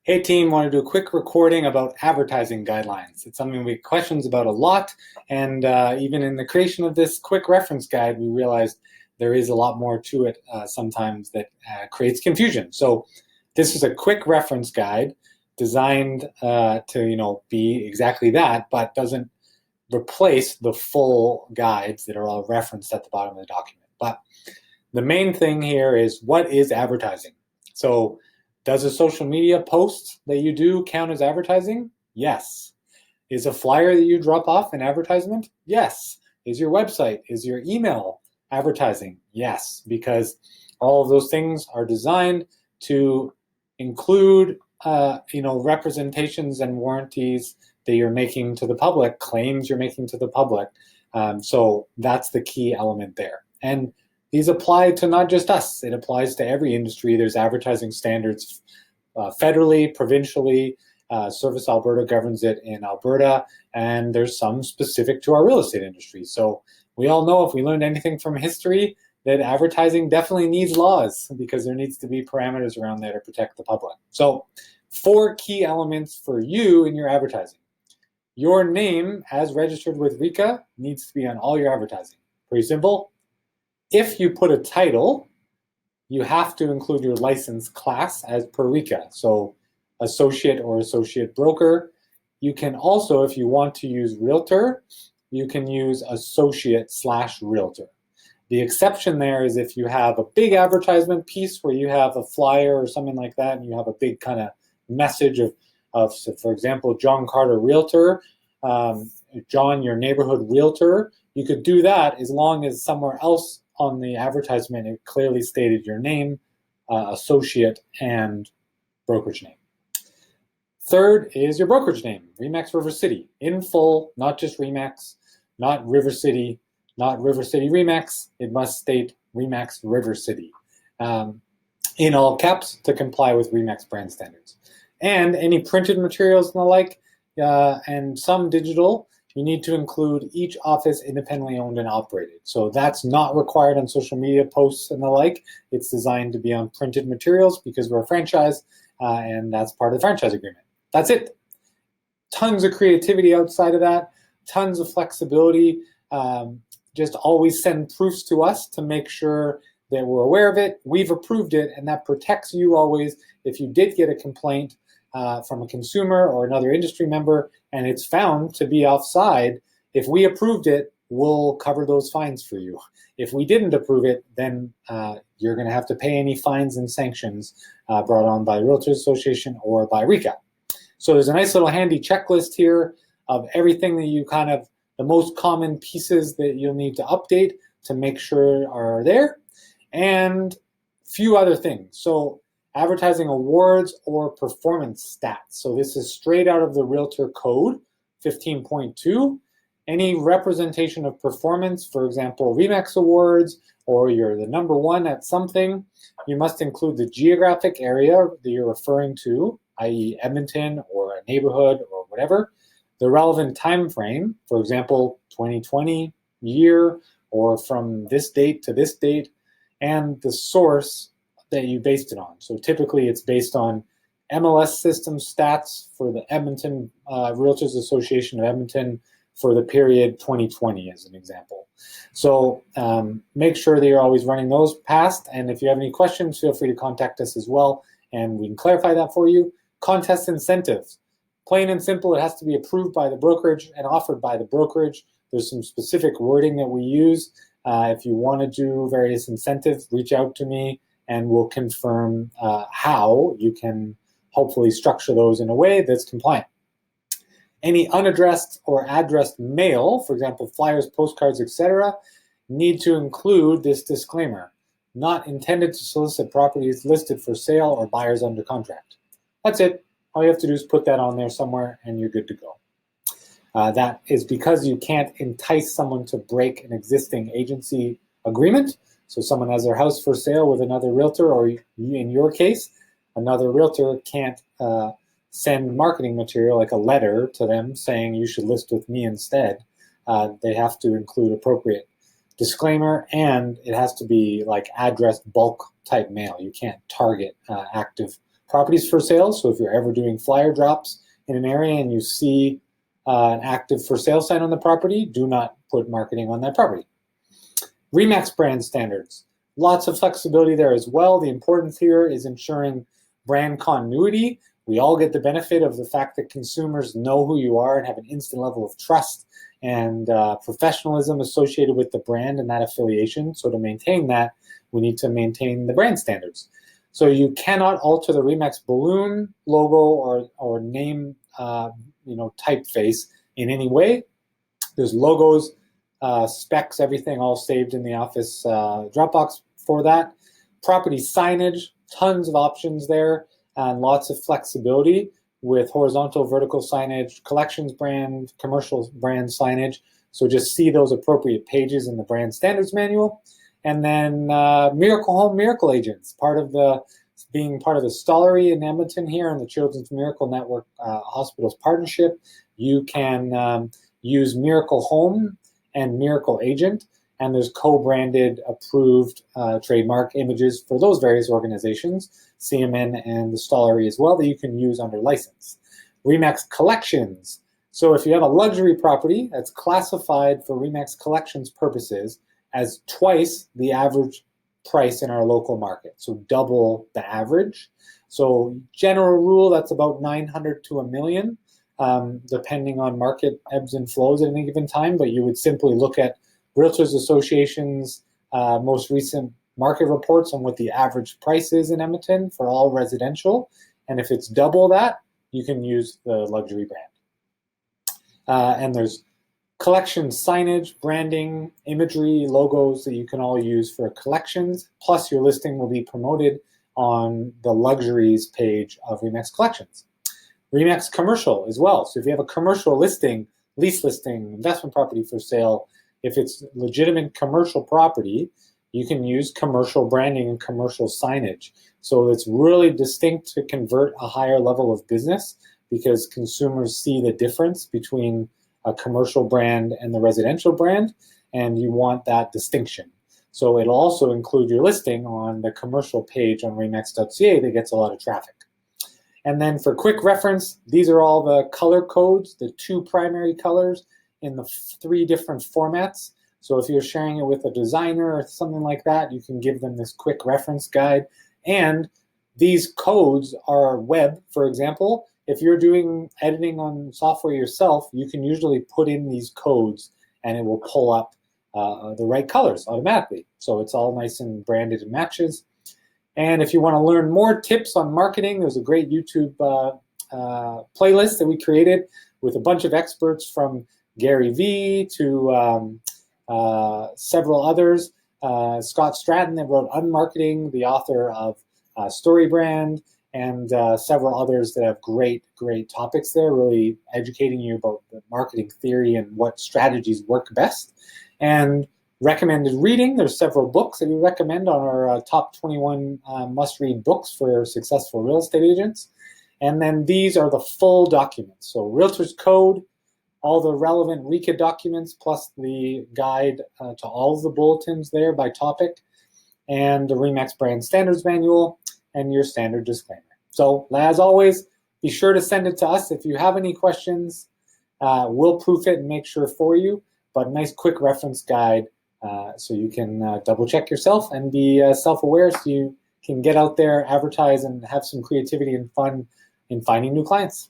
Hey team, want to do a quick recording about advertising guidelines. It's something we get questions about a lot, and even in the creation of this quick reference guide, we realized there is a lot more to it sometimes that creates confusion. So this is a quick reference guide designed to be exactly that, but doesn't replace the full guides that are all referenced at the bottom of the document. But the main thing here is, what is advertising? So does a social media post that you do count as advertising? Yes. Is a flyer that you drop off an advertisement? Yes. Is your website, is your email advertising? Yes, because all of those things are designed to include representations and warranties that you're making to the public, claims you're making to the public. So that's the key element there. And these apply to not just us, it applies to every industry. There's advertising standards federally, provincially. Service Alberta governs it in Alberta, and there's some specific to our real estate industry. So we all know, if we learned anything from history, that advertising definitely needs laws, because there needs to be parameters around there to protect the public. So 4 key elements for you in your advertising. Your name, as registered with RECA, needs to be on all your advertising. Pretty simple. If you put a title, you have to include your license class as per RECA. So associate or associate broker. You can also, if you want to use realtor, you can use associate/realtor. The exception there is if you have a big advertisement piece where you have a flyer or something like that, and you have a big kind of message so for example, John Carter Realtor, John, your neighborhood realtor. You could do that as long as somewhere else on the advertisement it clearly stated your name, associate, and brokerage name. Third is your brokerage name, RE/MAX River City, in full, not just RE/MAX, not River City, not River City RE/MAX. It must state RE/MAX River City in all caps to comply with RE/MAX brand standards. And any printed materials and the like, and some digital, you need to include each office independently owned and operated. So that's not required on social media posts and the like. It's designed to be on printed materials because we're a franchise, and that's part of the franchise agreement. That's it. Tons of creativity outside of that, tons of flexibility. Just always send proofs to us to make sure that we're aware of it. We've approved it, and that protects you always. If you did get a complaint from a consumer or another industry member, and it's found to be offside, if we approved it, we'll cover those fines for you. If we didn't approve it, then you're going to have to pay any fines and sanctions brought on by the Realtors Association or by RECA. So there's a nice little handy checklist here of everything that you the most common pieces that you'll need to update to make sure are there, and few other things. So advertising awards or performance stats. So this is straight out of the Realtor Code 15.2. Any representation of performance, for example, RE/MAX awards, or you're the #1 at something, you must include the geographic area that you're referring to, i.e. Edmonton or a neighborhood or whatever, the relevant time frame, for example, 2020 year, or from this date to this date, and the source that you based it on. So typically it's based on MLS system stats for the Edmonton Realtors Association of Edmonton for the period 2020 as an example. So make sure that you're always running those past, and if you have any questions, feel free to contact us as well, and we can clarify that for you. Contest incentives. Plain and simple, it has to be approved by the brokerage and offered by the brokerage. There's some specific wording that we use. If you want to do various incentives, reach out to me and we'll confirm how you can hopefully structure those in a way that's compliant. Any unaddressed or addressed mail, for example, flyers, postcards, etc., need to include this disclaimer: not intended to solicit properties listed for sale or buyers under contract. That's it. All you have to do is put that on there somewhere and you're good to go. That is because you can't entice someone to break an existing agency agreement. So someone has their house for sale with another realtor, or in your case, another realtor can't send marketing material like a letter to them saying you should list with me instead. They have to include appropriate disclaimer, and it has to be like addressed bulk type mail. You can't target active properties for sale. So if you're ever doing flyer drops in an area and you see an active for sale sign on the property, do not put marketing on that property. RE/MAX brand standards. Lots of flexibility there as well. The importance here is ensuring brand continuity. We all get the benefit of the fact that consumers know who you are and have an instant level of trust and professionalism associated with the brand and that affiliation. So to maintain that, we need to maintain the brand standards. So you cannot alter the RE/MAX balloon logo or name typeface in any way. There's logos, specs, everything all saved in the Office Dropbox for that. Property signage, tons of options there, and lots of flexibility with horizontal, vertical signage, collections brand, commercial brand signage. So just see those appropriate pages in the brand standards manual. And then Miracle Home Miracle Agents, being part of the Stollery in Edmonton here and the Children's Miracle Network Hospitals partnership. You can use Miracle Home and Miracle Agent, and there's co-branded approved trademark images for those various organizations, CMN and the Stollery as well, that you can use under license. RE/MAX Collections. So if you have a luxury property that's classified for RE/MAX Collections purposes as twice the average price in our local market, so double the average. So general rule, that's about 900 to $1 million, depending on market ebbs and flows at any given time. But you would simply look at Realtors Association's most recent market reports on what the average price is in Edmonton for all residential. And if it's double that, you can use the luxury brand. And there's collection signage, branding, imagery, logos that you can all use for collections. Plus your listing will be promoted on the luxuries page of RE/MAX Collections. RE/MAX Commercial as well. So if you have a commercial listing, lease listing, investment property for sale, if it's legitimate commercial property, you can use commercial branding and commercial signage. So it's really distinct to convert a higher level of business because consumers see the difference between a commercial brand and the residential brand, and you want that distinction. So it'll also include your listing on the commercial page on remax.ca that gets a lot of traffic. And then for quick reference, these are all the color codes, the 2 primary colors in the 3 different formats. So if you're sharing it with a designer or something like that, you can give them this quick reference guide. And these codes are web, for example. If you're doing editing on software yourself, you can usually put in these codes and it will pull up the right colors automatically. So it's all nice and branded and matches. And if you want to learn more tips on marketing, there's a great YouTube playlist that we created with a bunch of experts from Gary Vee to several others. Scott Stratton, that wrote Unmarketing, the author of Story Brand, and several others that have great topics there, really educating you about the marketing theory and what strategies work best. And recommended reading, there's several books that we recommend on our top 21 must-read books for successful real estate agents. And then these are the full documents. So Realtors Code, all the relevant RECA documents, plus the guide to all of the bulletins there by topic, and the RE/MAX Brand Standards Manual, and your standard disclaimer. So as always, be sure to send it to us. If you have any questions, we'll proof it and make sure for you, but nice quick reference guide so you can double check yourself and be self-aware so you can get out there, advertise, and have some creativity and fun in finding new clients.